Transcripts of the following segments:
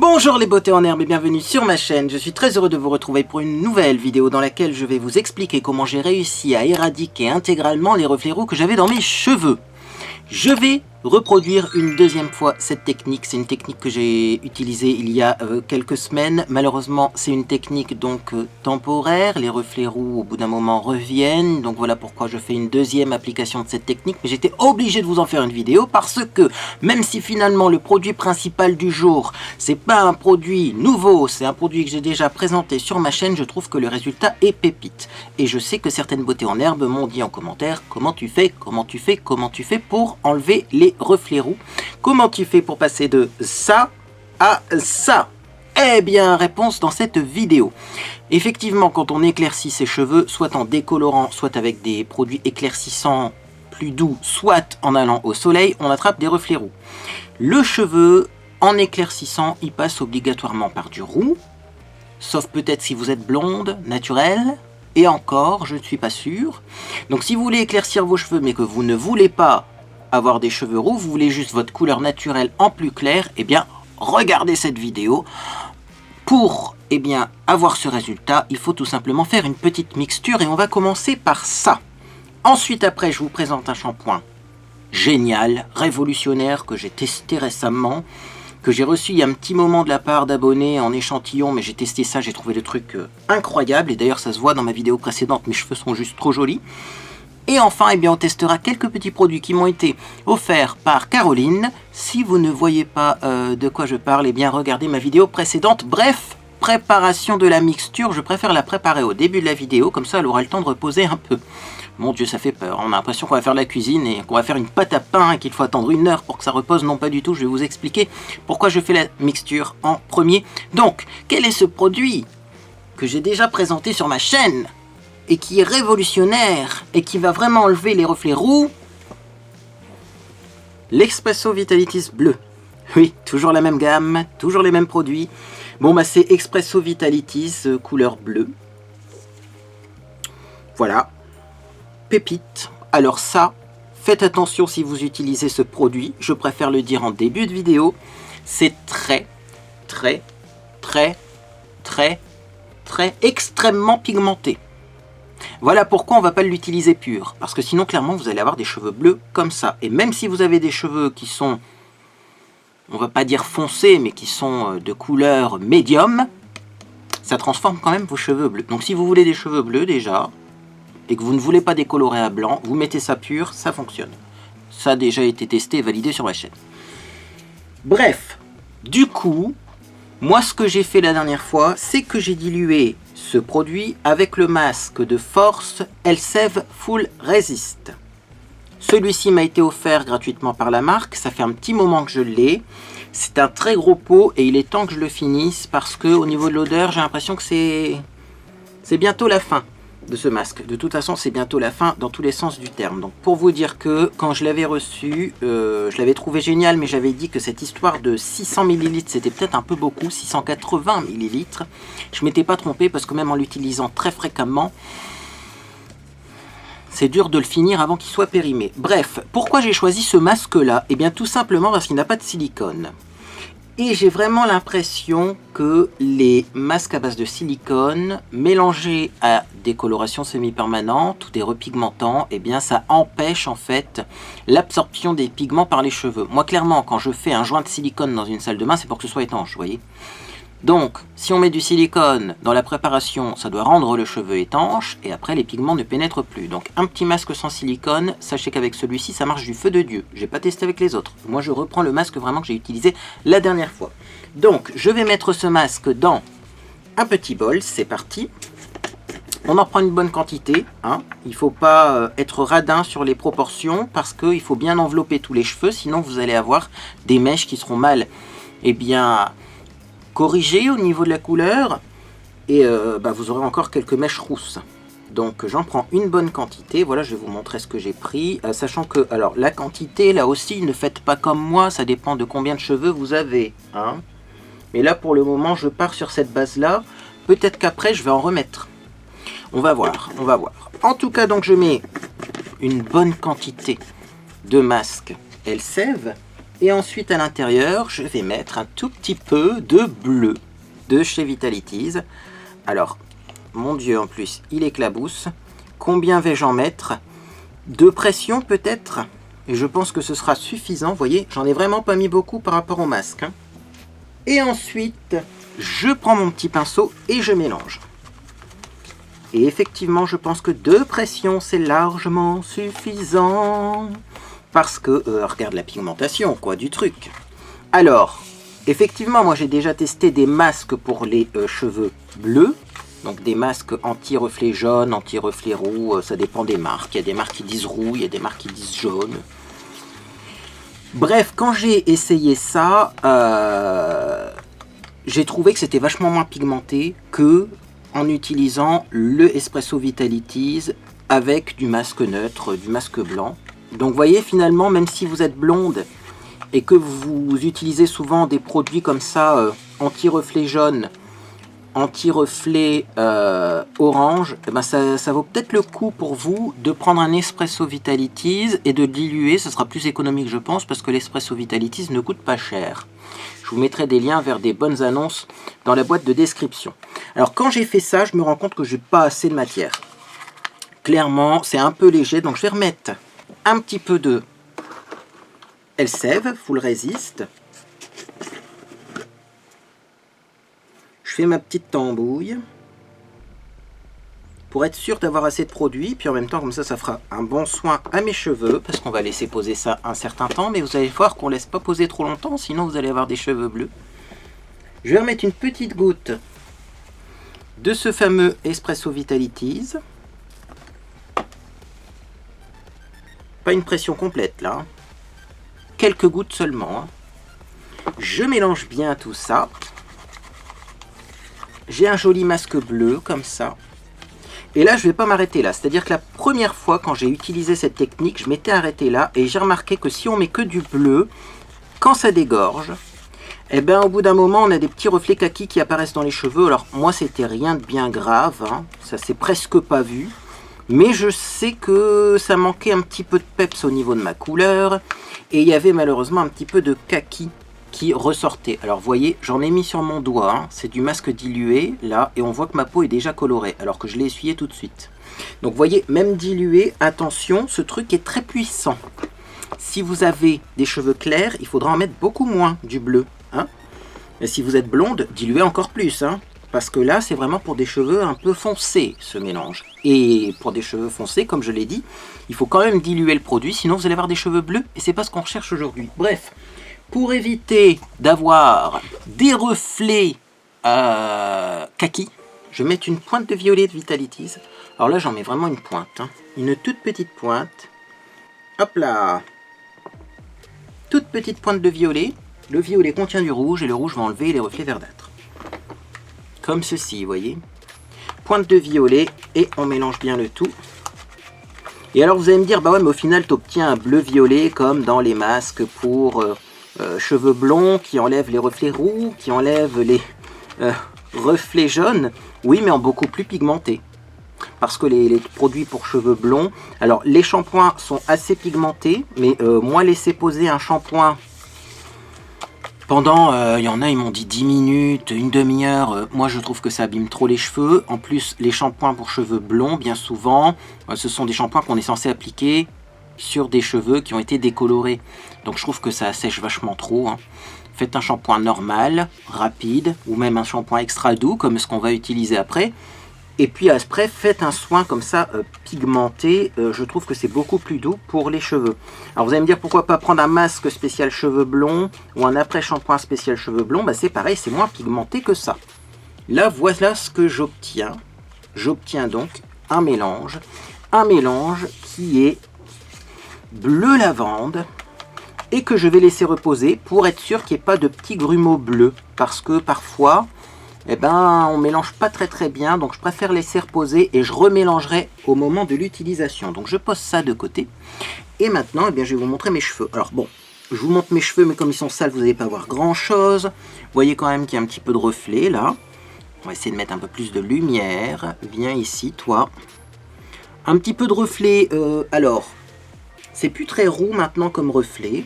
Bonjour les beautés en herbe et bienvenue sur ma chaîne. Je suis très heureux de vous retrouver pour une nouvelle vidéo dans laquelle je vais vous expliquer comment j'ai réussi à éradiquer intégralement les reflets roux que j'avais dans mes cheveux. Je vais reproduire une deuxième fois cette technique. C'est une technique que j'ai utilisée il y a quelques semaines. Malheureusement, c'est une technique donc temporaire. Les reflets roux, au bout d'un moment, reviennent. Donc voilà pourquoi je fais une deuxième application de cette technique. Mais j'étais obligé de vous en faire une vidéo parce que même si finalement le produit principal du jour, c'est pas un produit nouveau, c'est un produit que j'ai déjà présenté sur ma chaîne, je trouve que le résultat est pépite. Et je sais que certaines beautés en herbe m'ont dit en commentaire comment tu fais pour enlever les reflets roux. Comment tu fais pour passer de ça à ça? Eh bien, réponse dans cette vidéo. Effectivement, quand on éclaircit ses cheveux, soit en décolorant, soit avec des produits éclaircissants plus doux, soit en allant au soleil, on attrape des reflets roux. Le cheveu, en éclaircissant, il passe obligatoirement par du roux, sauf peut-être si vous êtes blonde, naturelle, et encore, je ne suis pas sûr. Donc si vous voulez éclaircir vos cheveux, mais que vous ne voulez pas avoir des cheveux roux, vous voulez juste votre couleur naturelle en plus clair, eh bien, regardez cette vidéo. Pour avoir ce résultat, il faut tout simplement faire une petite mixture et on va commencer par ça. Ensuite, après, je vous présente un shampoing génial, révolutionnaire, que j'ai testé récemment, que j'ai reçu il y a un petit moment de la part d'abonnés en échantillon, mais j'ai testé ça, j'ai trouvé le truc incroyable, et d'ailleurs ça se voit dans ma vidéo précédente, mes cheveux sont juste trop jolis. Et enfin, on testera quelques petits produits qui m'ont été offerts par Caroline. Si vous ne voyez pas de quoi je parle, regardez ma vidéo précédente. Bref, préparation de la mixture, je préfère la préparer au début de la vidéo, comme ça elle aura le temps de reposer un peu. Mon Dieu, ça fait peur, on a l'impression qu'on va faire la cuisine et qu'on va faire une pâte à pain et qu'il faut attendre 1 heure pour que ça repose. Non, pas du tout, je vais vous expliquer pourquoi je fais la mixture en premier. Donc, quel est ce produit que j'ai déjà présenté sur ma chaîne et qui est révolutionnaire et qui va vraiment enlever les reflets roux? L'Expresso Vitalitis bleu. Oui, toujours la même gamme, toujours les mêmes produits. Bon, c'est Expresso Vitalitis couleur bleue. Voilà. Pépite. Alors ça, faites attention si vous utilisez ce produit. Je préfère le dire en début de vidéo. C'est très extrêmement pigmenté. Voilà pourquoi on ne va pas l'utiliser pur. Parce que sinon, clairement, vous allez avoir des cheveux bleus comme ça. Et même si vous avez des cheveux qui sont, on va pas dire foncés, mais qui sont de couleur médium, ça transforme quand même vos cheveux bleus. Donc si vous voulez des cheveux bleus déjà, et que vous ne voulez pas décolorer à blanc, vous mettez ça pur, ça fonctionne. Ça a déjà été testé et validé sur ma chaîne. Bref, du coup, moi ce que j'ai fait la dernière fois, c'est que j'ai dilué ce produit avec le masque de Force Elseve Full Resist. Celui-ci m'a été offert gratuitement par la marque, ça fait un petit moment que je l'ai. C'est un très gros pot et il est temps que je le finisse parce que au niveau de l'odeur, j'ai l'impression que c'est bientôt la fin de ce masque. De toute façon, c'est bientôt la fin dans tous les sens du terme. Donc pour vous dire que quand je l'avais reçu, je l'avais trouvé génial, mais j'avais dit que cette histoire de 600 ml, c'était peut-être un peu beaucoup, 680 ml. Je m'étais pas trompé parce que même en l'utilisant très fréquemment, c'est dur de le finir avant qu'il soit périmé. Bref, pourquoi j'ai choisi ce masque-là? Eh bien tout simplement parce qu'il n'a pas de silicone. Et j'ai vraiment l'impression que les masques à base de silicone, mélangés à des colorations semi-permanentes ou des repigmentants, ça empêche en fait l'absorption des pigments par les cheveux. Moi clairement, quand je fais un joint de silicone dans une salle de bain, c'est pour que ce soit étanche, vous voyez. Donc, si on met du silicone dans la préparation, ça doit rendre le cheveu étanche et après les pigments ne pénètrent plus. Donc un petit masque sans silicone, sachez qu'avec celui-ci, ça marche du feu de Dieu. J'ai pas testé avec les autres. Moi, je reprends le masque vraiment que j'ai utilisé la dernière fois. Donc, je vais mettre ce masque dans un petit bol. C'est parti. On en prend une bonne quantité. Il ne faut pas être radin sur les proportions parce qu'il faut bien envelopper tous les cheveux. Sinon, vous allez avoir des mèches qui seront mal, corrigé au niveau de la couleur et vous aurez encore quelques mèches rousses. Donc j'en prends une bonne quantité. Voilà, je vais vous montrer ce que j'ai pris, sachant que alors la quantité là aussi, ne faites pas comme moi, ça dépend de combien de cheveux vous avez, mais là pour le moment je pars sur cette base là. Peut-être qu'après je vais en remettre, on va voir. En tout cas, donc je mets une bonne quantité de masque Elseve. Et ensuite à l'intérieur, je vais mettre un tout petit peu de bleu de chez Vitalities. Alors, mon Dieu, en plus, il éclabousse. Combien vais-je en mettre? 2 pressions peut-être? Et je pense que ce sera suffisant. Vous voyez, j'en ai vraiment pas mis beaucoup par rapport au masque. Hein. Et ensuite, je prends mon petit pinceau et je mélange. Et effectivement, je pense que 2 pressions, c'est largement suffisant. Parce que, regarde la pigmentation, quoi, du truc. Alors, effectivement, moi j'ai déjà testé des masques pour les cheveux bleus. Donc des masques anti-reflet jaune, anti-reflet roux, ça dépend des marques. Il y a des marques qui disent roux, il y a des marques qui disent jaune. Bref, quand j'ai essayé ça, j'ai trouvé que c'était vachement moins pigmenté que en utilisant le Espresso Vitalities avec du masque neutre, du masque blanc. Donc vous voyez, finalement, même si vous êtes blonde et que vous utilisez souvent des produits comme ça, anti-reflet jaune, anti-reflet orange, eh ben ça vaut peut-être le coup pour vous de prendre un Espresso Vitalities et de diluer. Ce sera plus économique, je pense, parce que l'Espresso Vitalities ne coûte pas cher. Je vous mettrai des liens vers des bonnes annonces dans la boîte de description. Alors quand j'ai fait ça, je me rends compte que j'ai pas assez de matière. Clairement, c'est un peu léger, donc je vais remettre un petit peu de Elseve Full Resist. Je fais ma petite tambouille pour être sûr d'avoir assez de produit, puis en même temps comme ça fera un bon soin à mes cheveux, parce qu'on va laisser poser ça un certain temps, mais vous allez voir qu'on ne laisse pas poser trop longtemps, sinon vous allez avoir des cheveux bleus. Je vais remettre une petite goutte de ce fameux Espresso Vitalities. Pas une pression complète là, quelques gouttes seulement. Je mélange bien tout ça. J'ai un joli masque bleu comme ça. Et là, je ne vais pas m'arrêter là. C'est-à-dire que la première fois, quand j'ai utilisé cette technique, je m'étais arrêté là. Et j'ai remarqué que si on met que du bleu, quand ça dégorge, eh ben, au bout d'un moment, on a des petits reflets kaki qui apparaissent dans les cheveux. Alors, moi, c'était rien de bien grave. Hein. Ça s'est presque pas vu. Mais je sais que ça manquait un petit peu de peps au niveau de ma couleur. Et il y avait malheureusement un petit peu de kaki qui ressortait. Alors vous voyez, j'en ai mis sur mon doigt. Hein. C'est du masque dilué, là. Et on voit que ma peau est déjà colorée. Alors que je l'ai essuyé tout de suite. Donc vous voyez, même dilué, attention, ce truc est très puissant. Si vous avez des cheveux clairs, il faudra en mettre beaucoup moins du bleu. Hein. Et si vous êtes blonde, diluez encore plus. Hein. Parce que là, c'est vraiment pour des cheveux un peu foncés, ce mélange. Et pour des cheveux foncés, comme je l'ai dit, il faut quand même diluer le produit, sinon vous allez avoir des cheveux bleus, et c'est pas ce qu'on recherche aujourd'hui. Bref, pour éviter d'avoir des reflets kaki, je vais mettre une pointe de violet de Vitalities. Alors là, j'en mets vraiment une pointe, hein. Une toute petite pointe. Hop là. Toute petite pointe de violet. Le violet contient du rouge, et le rouge va enlever les reflets verdâtres. Comme ceci, vous voyez. Pointe de violet, et on mélange bien le tout. Et alors vous allez me dire, bah ouais, mais au final, tu obtiens un bleu-violet comme dans les masques pour cheveux blonds qui enlèvent les reflets roux, qui enlèvent les reflets jaunes. Oui, mais en beaucoup plus pigmenté. Parce que les produits pour cheveux blonds, alors les shampoings sont assez pigmentés, mais moi laisser poser un shampoing pendant, il y en a, ils m'ont dit 10 minutes, une demi-heure. Moi, je trouve que ça abîme trop les cheveux. En plus, les shampoings pour cheveux blonds, bien souvent, ce sont des shampoings qu'on est censé appliquer sur des cheveux qui ont été décolorés. Donc, je trouve que ça assèche vachement trop. Hein. Faites un shampoing normal, rapide, ou même un shampoing extra doux, comme ce qu'on va utiliser après. Et puis après, faites un soin comme ça pigmenté. Je trouve que c'est beaucoup plus doux pour les cheveux. Alors vous allez me dire pourquoi pas prendre un masque spécial cheveux blonds ou un après-shampoing spécial cheveux blonds. Bah, c'est pareil, c'est moins pigmenté que ça. Là, voilà ce que j'obtiens. J'obtiens donc un mélange qui est bleu lavande et que je vais laisser reposer pour être sûr qu'il n'y ait pas de petits grumeaux bleus. Parce que parfois, eh ben, on mélange pas très bien, donc je préfère laisser reposer et je remélangerai au moment de l'utilisation. Donc je pose ça de côté. Et maintenant, eh bien, je vais vous montrer mes cheveux. Alors bon, je vous montre mes cheveux, mais comme ils sont sales, vous n'allez pas voir grand chose. Vous voyez quand même qu'il y a un petit peu de reflet là. On va essayer de mettre un peu plus de lumière. Viens ici, toi. Un petit peu de reflet. Alors, c'est plus très roux maintenant comme reflet.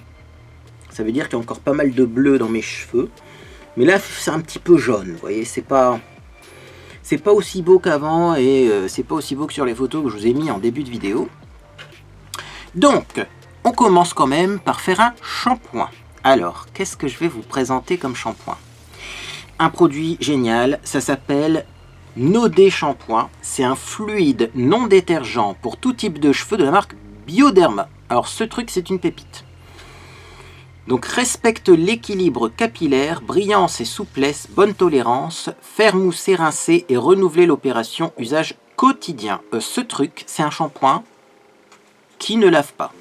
Ça veut dire qu'il y a encore pas mal de bleu dans mes cheveux. Mais là, c'est un petit peu jaune, vous voyez, c'est pas aussi beau qu'avant et c'est pas aussi beau que sur les photos que je vous ai mis en début de vidéo. Donc, on commence quand même par faire un shampoing. Alors, qu'est-ce que je vais vous présenter comme shampoing? Un produit génial, ça s'appelle Nodé Shampoing. C'est un fluide non détergent pour tout type de cheveux de la marque Bioderma. Alors ce truc, c'est une pépite. Donc respecte l'équilibre capillaire, brillance et souplesse, bonne tolérance, faire mousser, rincer et renouveler l'opération, usage quotidien. Ce truc, c'est un shampoing qui ne lave pas.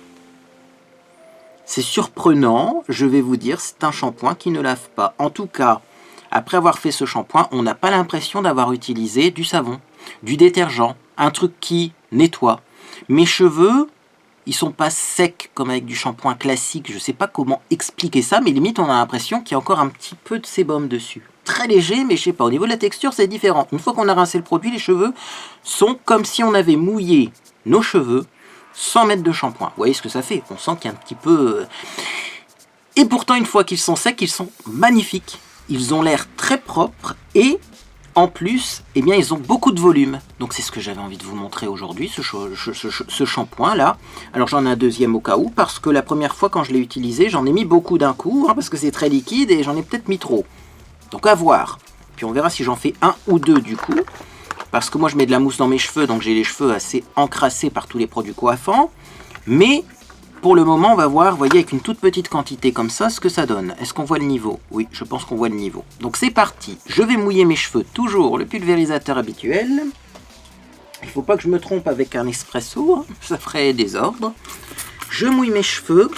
C'est surprenant, je vais vous dire, c'est un shampoing qui ne lave pas. En tout cas, après avoir fait ce shampoing, on n'a pas l'impression d'avoir utilisé du savon, du détergent, un truc qui nettoie. Mes cheveux, ils sont pas secs comme avec du shampoing classique. Je sais pas comment expliquer ça, mais limite on a l'impression qu'il y a encore un petit peu de sébum dessus. Très léger, mais je sais pas. Au niveau de la texture, c'est différent. Une fois qu'on a rincé le produit, les cheveux sont comme si on avait mouillé nos cheveux sans mettre de shampoing. Vous voyez ce que ça fait? On sent qu'il y a un petit peu... Et pourtant, une fois qu'ils sont secs, ils sont magnifiques. Ils ont l'air très propres et... En plus, eh bien, ils ont beaucoup de volume. Donc c'est ce que j'avais envie de vous montrer aujourd'hui, ce shampoing là. Alors j'en ai un deuxième au cas où, parce que la première fois quand je l'ai utilisé, j'en ai mis beaucoup d'un coup, hein, parce que c'est très liquide et j'en ai peut-être mis trop. Donc à voir. Puis on verra si j'en fais un ou deux du coup. Parce que moi je mets de la mousse dans mes cheveux, donc j'ai les cheveux assez encrassés par tous les produits coiffants. Mais... pour le moment, on va voir, vous voyez, avec une toute petite quantité comme ça, ce que ça donne. Est-ce qu'on voit le niveau? Oui, je pense qu'on voit le niveau. Donc c'est parti. Je vais mouiller mes cheveux, toujours le pulvérisateur habituel. Il ne faut pas que je me trompe avec un espresso, ça ferait désordre. Je mouille mes cheveux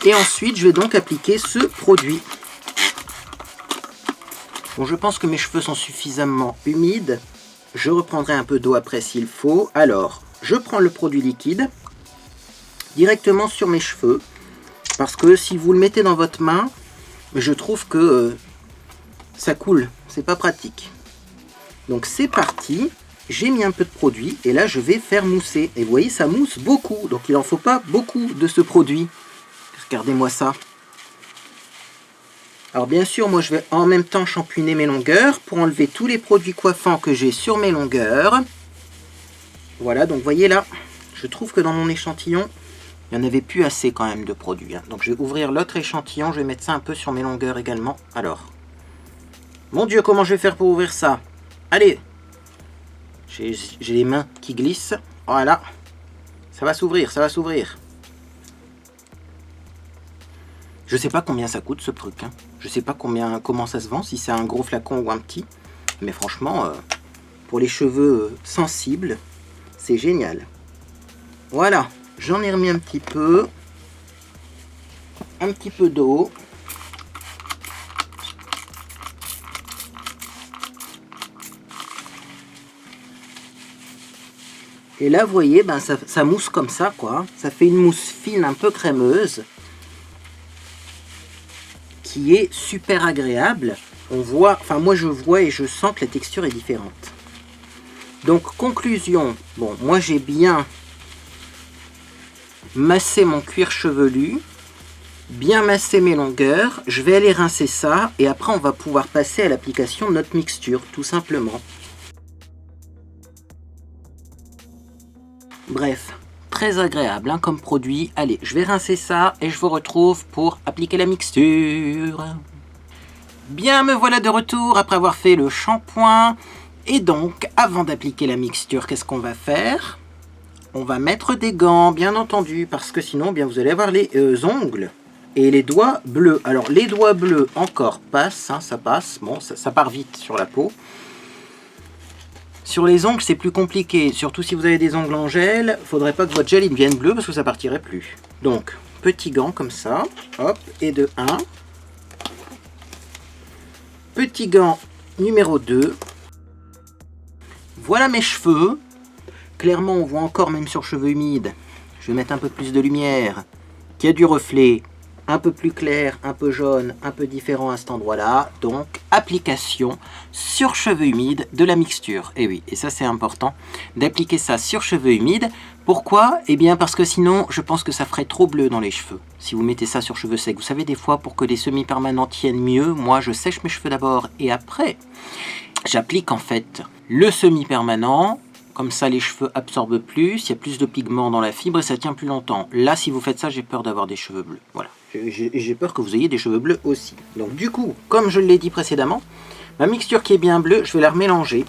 et ensuite je vais donc appliquer ce produit. Bon, je pense que mes cheveux sont suffisamment humides. Je reprendrai un peu d'eau après s'il faut. Alors, je prends le produit liquide directement sur mes cheveux, parce que si vous le mettez dans votre main, je trouve que ça coule, c'est pas pratique. Donc c'est parti, j'ai mis un peu de produit et là je vais faire mousser. Et vous voyez, ça mousse beaucoup, donc il en faut pas beaucoup de ce produit. Regardez-moi ça. Alors bien sûr, moi je vais en même temps shampouiner mes longueurs pour enlever tous les produits coiffants que j'ai sur mes longueurs. Voilà, donc vous voyez là, je trouve que dans mon échantillon, il n'y en avait plus assez quand même de produits. Hein. Donc je vais ouvrir l'autre échantillon, je vais mettre ça un peu sur mes longueurs également. Alors, mon Dieu, comment je vais faire pour ouvrir ça? Allez, j'ai les mains qui glissent. Voilà, ça va s'ouvrir, ça va s'ouvrir. Je sais pas combien ça coûte ce truc. Hein. Je sais pas comment ça se vend, si c'est un gros flacon ou un petit. Mais franchement, pour les cheveux sensibles, c'est génial. Voilà. J'en ai remis un petit peu d'eau. Et là, vous voyez, ben, ça mousse comme ça, quoi. Ça fait une mousse fine, un peu crémeuse, qui est super agréable. On voit, enfin moi je vois et je sens que la texture est différente. Donc conclusion, bon, moi j'ai bien masser mon cuir chevelu, bien masser mes longueurs, je vais aller rincer ça et après on va pouvoir passer à l'application de notre mixture tout simplement. Bref, très agréable hein, comme produit. Allez, je vais rincer ça et je vous retrouve pour appliquer la mixture. Bien, me voilà de retour après avoir fait le shampoing. Et donc, avant d'appliquer la mixture, qu'est-ce qu'on va faire? On va mettre des gants, bien entendu, parce que sinon, bien, vous allez avoir les ongles et les doigts bleus. Alors, les doigts bleus encore passent, hein, ça passe. Bon, ça part vite sur la peau. Sur les ongles, c'est plus compliqué. Surtout si vous avez des ongles en gel, il ne faudrait pas que votre gel il devienne bleu parce que ça partirait plus. Donc, petit gant comme ça. Hop, et de 1. Petit gant numéro 2. Voilà mes cheveux. Clairement, on voit encore, même sur cheveux humides, je vais mettre un peu plus de lumière, qu'il y a du reflet, un peu plus clair, un peu jaune, un peu différent à cet endroit-là. Donc, application sur cheveux humides de la mixture. Et oui, et ça c'est important, d'appliquer ça sur cheveux humides, Pourquoi? Eh bien parce que sinon, je pense que ça ferait trop bleu dans les cheveux, si vous mettez ça sur cheveux secs. Vous savez, des fois, pour que les semi-permanents tiennent mieux, moi, je sèche mes cheveux d'abord et après, j'applique en fait le semi-permanent. Comme ça, les cheveux absorbent plus, il y a plus de pigments dans la fibre et ça tient plus longtemps. Là, si vous faites ça, j'ai peur d'avoir des cheveux bleus. Voilà. J'ai peur que vous ayez des cheveux bleus aussi. Donc du coup, comme je l'ai dit précédemment, ma mixture qui est bien bleue, je vais la remélanger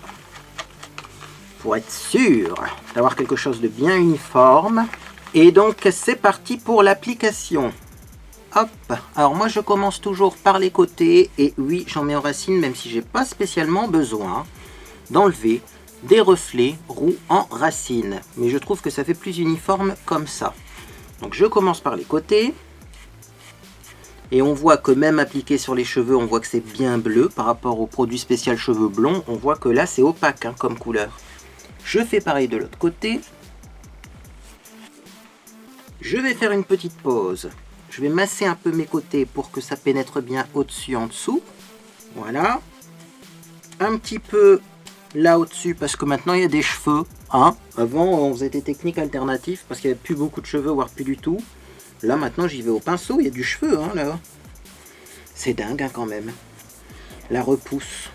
pour être sûr d'avoir quelque chose de bien uniforme. Et donc c'est parti pour l'application. Hop, alors moi je commence toujours par les côtés et oui, j'en mets en racine même si j'ai pas spécialement besoin d'enlever des reflets roux en racine. Mais je trouve que ça fait plus uniforme comme ça. Donc je commence par les côtés. Et on voit que même appliqué sur les cheveux, on voit que c'est bien bleu par rapport au produit spécial cheveux blonds. On voit que là c'est opaque hein, comme couleur. Je fais pareil de l'autre côté. Je vais faire une petite pause. Je vais masser un peu mes côtés pour que ça pénètre bien au-dessus, en dessous. Voilà. Un petit peu là au-dessus parce que maintenant il y a des cheveux. Hein. Avant on faisait des techniques alternatives parce qu'il n'y avait plus beaucoup de cheveux, voire plus du tout. Là maintenant j'y vais au pinceau, il y a du cheveu hein, là. C'est dingue hein, quand même. La repousse,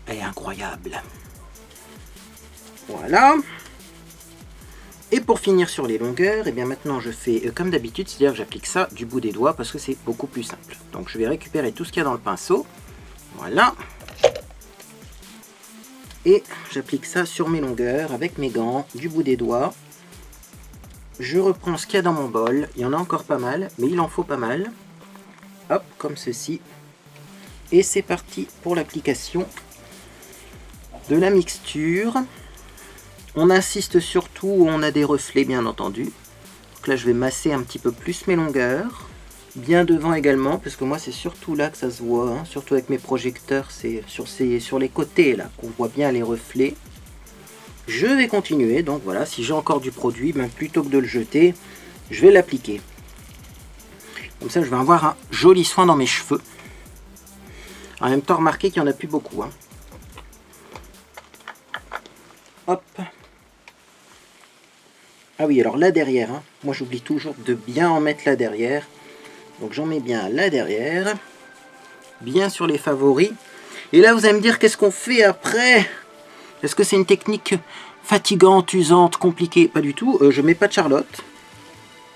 elle est incroyable. Voilà. Et pour finir sur les longueurs, et bien maintenant je fais comme d'habitude, c'est-à-dire que j'applique ça du bout des doigts parce que c'est beaucoup plus simple. Donc je vais récupérer tout ce qu'il y a dans le pinceau. Voilà. Et j'applique ça sur mes longueurs avec mes gants, du bout des doigts. Je reprends ce qu'il y a dans mon bol. Il y en a encore pas mal, mais il en faut pas mal. Hop, comme ceci. Et c'est parti pour l'application de la mixture. On insiste surtout où on a des reflets, bien entendu. Donc là, je vais masser un petit peu plus mes longueurs. Bien devant également, parce que moi, c'est surtout là que ça se voit. Hein. Surtout avec mes projecteurs, c'est sur les côtés là qu'on voit bien les reflets. Je vais continuer. Donc voilà, si j'ai encore du produit, ben, plutôt que de le jeter, je vais l'appliquer. Comme ça, je vais avoir un joli soin dans mes cheveux. En même temps, remarquez qu'il n'y en a plus beaucoup. Hein. Hop. Ah oui, alors là derrière, hein, moi j'oublie toujours de bien en mettre là derrière. Donc j'en mets bien là derrière. Bien sur les favoris. Et là vous allez me dire qu'est-ce qu'on fait après? Est-ce que c'est une technique fatigante, usante, compliquée? Pas du tout. Je mets pas de Charlotte.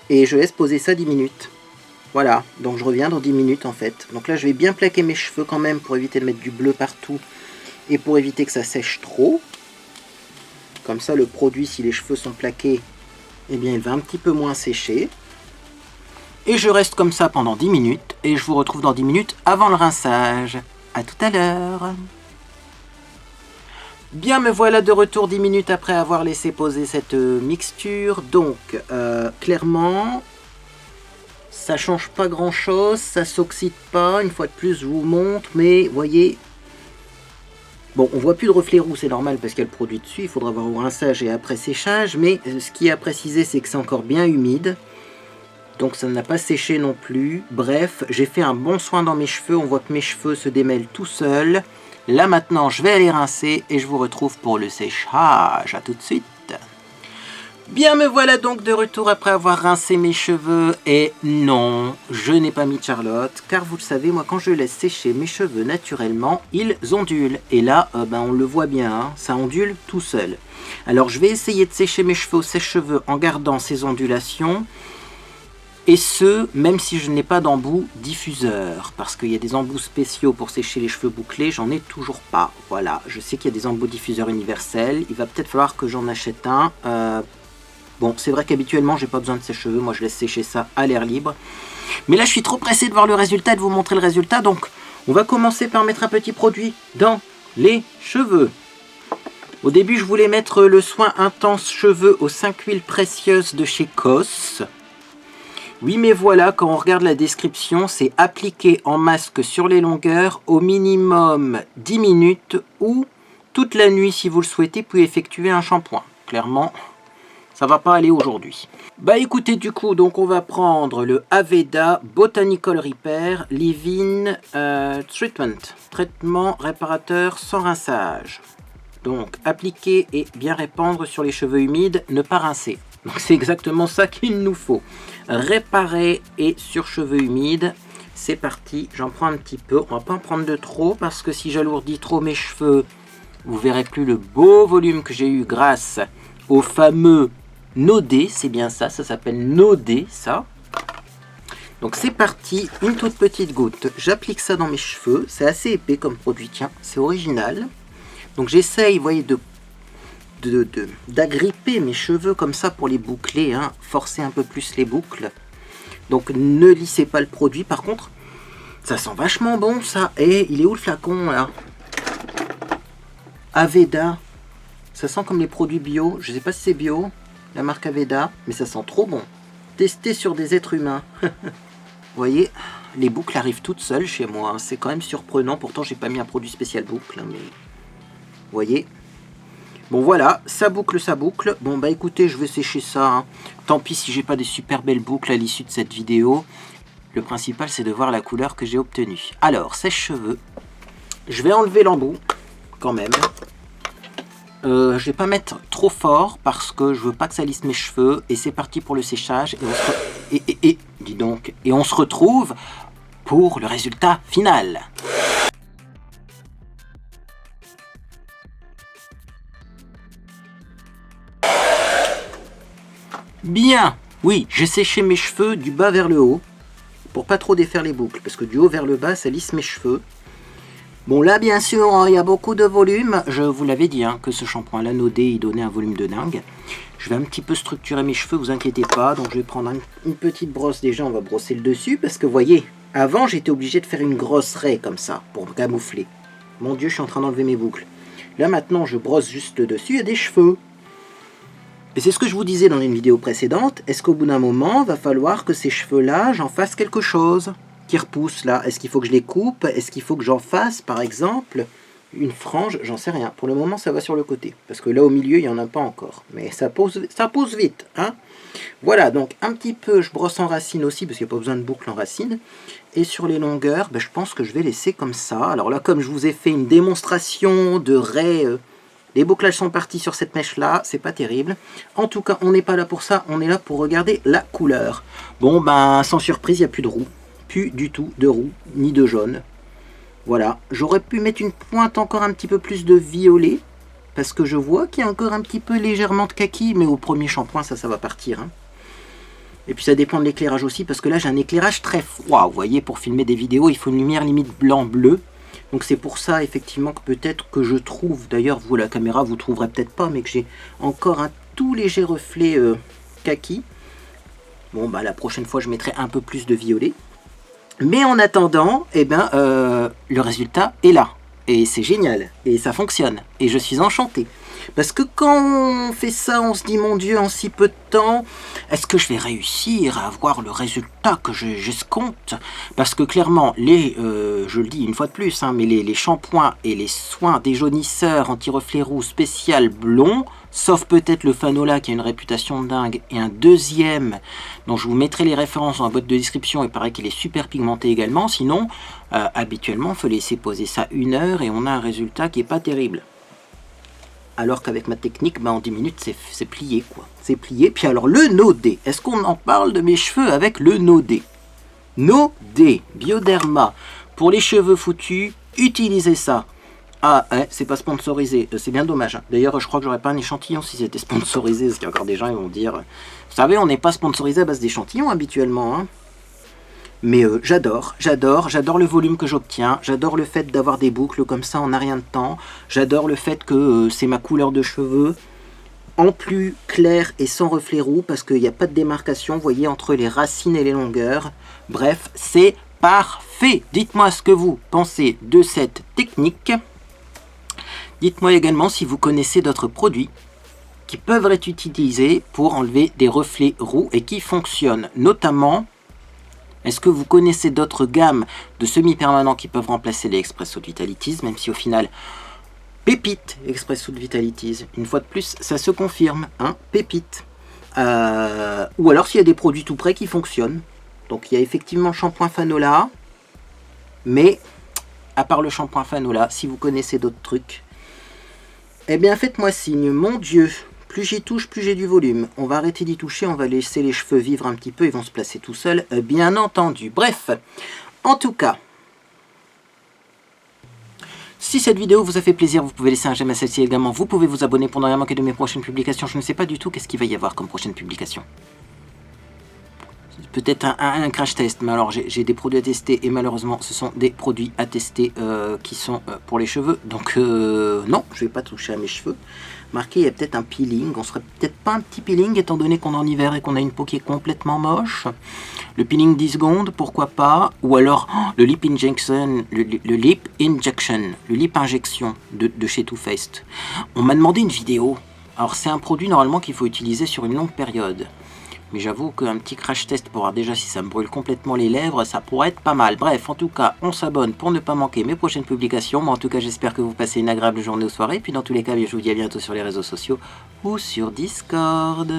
Et je laisse poser ça 10 minutes. Voilà, donc je reviens dans 10 minutes en fait. Donc là je vais bien plaquer mes cheveux quand même pour éviter de mettre du bleu partout. Et pour éviter que ça sèche trop. Comme ça le produit, si les cheveux sont plaqués, eh bien il va un petit peu moins sécher. Et je reste comme ça pendant 10 minutes. Et je vous retrouve dans 10 minutes avant le rinçage. A tout à l'heure. Bien, me voilà de retour 10 minutes après avoir laissé poser cette mixture. Donc, clairement, ça change pas grand chose. Ça s'oxyde pas. Une fois de plus, je vous montre. Mais, voyez... Bon, on voit plus de reflets roux, c'est normal parce qu'il y a le produit dessus. Il faudra voir au rinçage et après séchage. Mais ce qui est à préciser, c'est que c'est encore bien humide. Donc ça n'a pas séché non plus. Bref, j'ai fait un bon soin dans mes cheveux. On voit que mes cheveux se démêlent tout seuls. Là maintenant, je vais aller rincer et je vous retrouve pour le séchage. A tout de suite. Bien, me voilà donc de retour après avoir rincé mes cheveux. Et non, je n'ai pas mis de Charlotte. Car vous le savez, moi quand je laisse sécher mes cheveux naturellement, ils ondulent. Et là, on le voit bien, hein, ça ondule tout seul. Alors je vais essayer de sécher mes cheveux au sèche-cheveux en gardant ces ondulations. Et ce, même si je n'ai pas d'embout diffuseur. Parce qu'il y a des embouts spéciaux pour sécher les cheveux bouclés, j'en ai toujours pas. Voilà, je sais qu'il y a des embouts diffuseurs universels. Il va peut-être falloir que j'en achète un. Bon, c'est vrai qu'habituellement, j'ai pas besoin de sèche-cheveux. Moi, je laisse sécher ça à l'air libre. Mais là, je suis trop pressé de voir le résultat et de vous montrer le résultat. Donc, on va commencer par mettre un petit produit dans les cheveux. Au début, je voulais mettre le soin intense cheveux aux 5 huiles précieuses de chez COS. Oui, mais voilà, quand on regarde la description, c'est appliqué en masque sur les longueurs au minimum 10 minutes ou toute la nuit si vous le souhaitez, puis effectuer un shampoing. Clairement, ça va pas aller aujourd'hui. Bah écoutez, du coup, donc on va prendre le Aveda Botanical Repair Leave-in Treatment. Traitement réparateur sans rinçage. Donc, appliquer et bien répandre sur les cheveux humides, ne pas rincer. Donc c'est exactement ça qu'il nous faut. Réparer et sur cheveux humides. C'est parti, j'en prends un petit peu. On va pas en prendre de trop parce que si j'alourdis trop mes cheveux, vous verrez plus le beau volume que j'ai eu grâce au fameux Nodé. C'est bien ça, ça s'appelle Nodé, ça. Donc c'est parti, une toute petite goutte. J'applique ça dans mes cheveux. C'est assez épais comme produit, tiens, c'est original. Donc j'essaye, vous voyez, d'agripper mes cheveux comme ça pour les boucler, hein. Forcer un peu plus les boucles. Donc ne lissez pas le produit. Par contre, ça sent vachement bon ça. Et il est où le flacon là? Aveda. Ça sent comme les produits bio. Je sais pas si c'est bio, la marque Aveda, mais ça sent trop bon. Testé sur des êtres humains. Vous voyez, les boucles arrivent toutes seules chez moi. Hein. C'est quand même surprenant. Pourtant, j'ai pas mis un produit spécial boucle. Hein, mais vous voyez. Bon voilà, ça boucle, ça boucle. Bon bah écoutez, je vais sécher ça. Hein. Tant pis si j'ai pas des super belles boucles à l'issue de cette vidéo. Le principal c'est de voir la couleur que j'ai obtenue. Alors, sèche-cheveux. Je vais enlever l'embout, quand même. Je vais pas mettre trop fort parce que je veux pas que ça lisse mes cheveux. Et c'est parti pour le séchage. Dis donc. Et on se retrouve pour le résultat final. Bien, oui, j'ai séché mes cheveux du bas vers le haut pour pas trop défaire les boucles parce que du haut vers le bas ça lisse mes cheveux. Bon là bien sûr il y a beaucoup de volume, je vous l'avais dit hein, que ce shampoing là Nodé il donnait un volume de dingue. Je vais un petit peu structurer mes cheveux, vous inquiétez pas, donc je vais prendre une petite brosse déjà, on va brosser le dessus parce que vous voyez, avant j'étais obligé de faire une grosse raie comme ça pour camoufler. Mon Dieu, je suis en train d'enlever mes boucles. Là maintenant je brosse juste le dessus, il y a des cheveux. Et c'est ce que je vous disais dans une vidéo précédente, est-ce qu'au bout d'un moment, va falloir que ces cheveux-là, j'en fasse quelque chose qui repousse là? Est-ce qu'il faut que je les coupe? Est-ce qu'il faut que j'en fasse, par exemple, une frange? J'en sais rien. Pour le moment, ça va sur le côté. Parce que là, au milieu, il n'y en a pas encore. Mais ça pousse vite. Hein, voilà, donc un petit peu, je brosse en racine aussi, parce qu'il n'y a pas besoin de boucle en racine. Et sur les longueurs, ben, je pense que je vais laisser comme ça. Alors là, comme je vous ai fait une démonstration de raie... les bouclages sont partis sur cette mèche-là, c'est pas terrible. En tout cas, on n'est pas là pour ça, on est là pour regarder la couleur. Bon, ben, sans surprise, il n'y a plus de roux. Plus du tout de roux, ni de jaune. Voilà, j'aurais pu mettre une pointe encore un petit peu plus de violet, parce que je vois qu'il y a encore un petit peu légèrement de kaki, mais au premier shampoing, ça va partir. Hein. Et puis ça dépend de l'éclairage aussi, parce que là, j'ai un éclairage très froid. Vous voyez, pour filmer des vidéos, il faut une lumière limite blanc-bleu. Donc c'est pour ça effectivement que peut-être que je trouve, d'ailleurs vous à la caméra vous trouverez peut-être pas, mais que j'ai encore un tout léger reflet kaki. Bon bah la prochaine fois je mettrai un peu plus de violet. Mais en attendant, eh ben, le résultat est là. Et c'est génial. Et ça fonctionne. Et je suis enchanté. Parce que quand on fait ça, on se dit, mon Dieu, en si peu de temps, est-ce que je vais réussir à avoir le résultat que j'escompte? Parce que clairement, je le dis une fois de plus, hein, mais les shampoings et les soins déjaunisseurs anti-reflets roux spécial blond, sauf peut-être le Fanola qui a une réputation de dingue, et un deuxième dont je vous mettrai les références dans la boîte de description, il paraît qu'il est super pigmenté également, sinon, habituellement, il faut laisser poser ça 1 heure et on a un résultat qui n'est pas terrible. Alors qu'avec ma technique, bah en 10 minutes, c'est plié, quoi. C'est plié. Puis alors, le Nodé. Est-ce qu'on en parle de mes cheveux avec le Nodé? Nodé, Bioderma. Pour les cheveux foutus, utilisez ça. Ah, hein, c'est pas sponsorisé. C'est bien dommage. Hein. D'ailleurs, je crois que j'aurais pas un échantillon si c'était sponsorisé. Parce qu'il y a encore des gens qui vont dire... Vous savez, on n'est pas sponsorisé à base d'échantillons habituellement, hein. Mais j'adore le volume que j'obtiens, j'adore le fait d'avoir des boucles comme ça en un rien de temps, j'adore le fait que c'est ma couleur de cheveux, en plus clair et sans reflet roux, parce qu'il n'y a pas de démarcation, vous voyez, entre les racines et les longueurs. Bref, c'est parfait. Dites-moi ce que vous pensez de cette technique. Dites-moi également si vous connaissez d'autres produits qui peuvent être utilisés pour enlever des reflets roux et qui fonctionnent, notamment... Est-ce que vous connaissez d'autres gammes de semi-permanents qui peuvent remplacer les Expresso de Vitalities, même si au final, pépite Expresso de Vitalities, une fois de plus, ça se confirme, hein, pépite. Ou alors s'il y a des produits tout prêts qui fonctionnent. Donc il y a effectivement le shampoing Fanola, mais à part le shampoing Fanola, si vous connaissez d'autres trucs, eh bien faites-moi signe, mon Dieu. plus j'y touche, plus j'ai du volume. On va arrêter d'y toucher, on va laisser les cheveux vivre un petit peu, ils vont se placer tout seuls, bien entendu. Bref, en tout cas, si cette vidéo vous a fait plaisir, vous pouvez laisser un j'aime à celle-ci également. Vous pouvez vous abonner pour ne rien manquer de mes prochaines publications. Je ne sais pas du tout qu'est-ce qu'il va y avoir comme prochaine publication. Peut-être un crash test, mais alors j'ai des produits à tester et malheureusement ce sont des produits à tester qui sont pour les cheveux. Donc non, je vais pas toucher à mes cheveux. Marqué, il y a peut-être un peeling. On serait peut-être pas un petit peeling étant donné qu'on est en hiver et qu'on a une peau qui est complètement moche. Le peeling 10 secondes, pourquoi pas. Ou alors le lip injection, le lip injection de chez Too Faced. On m'a demandé une vidéo. Alors c'est un produit normalement qu'il faut utiliser sur une longue période. Mais j'avoue qu'un petit crash test pour voir déjà si ça me brûle complètement les lèvres, ça pourrait être pas mal. Bref, en tout cas, on s'abonne pour ne pas manquer mes prochaines publications. Mais en tout cas, j'espère que vous passez une agréable journée ou soirée. Puis dans tous les cas, je vous dis à bientôt sur les réseaux sociaux ou sur Discord.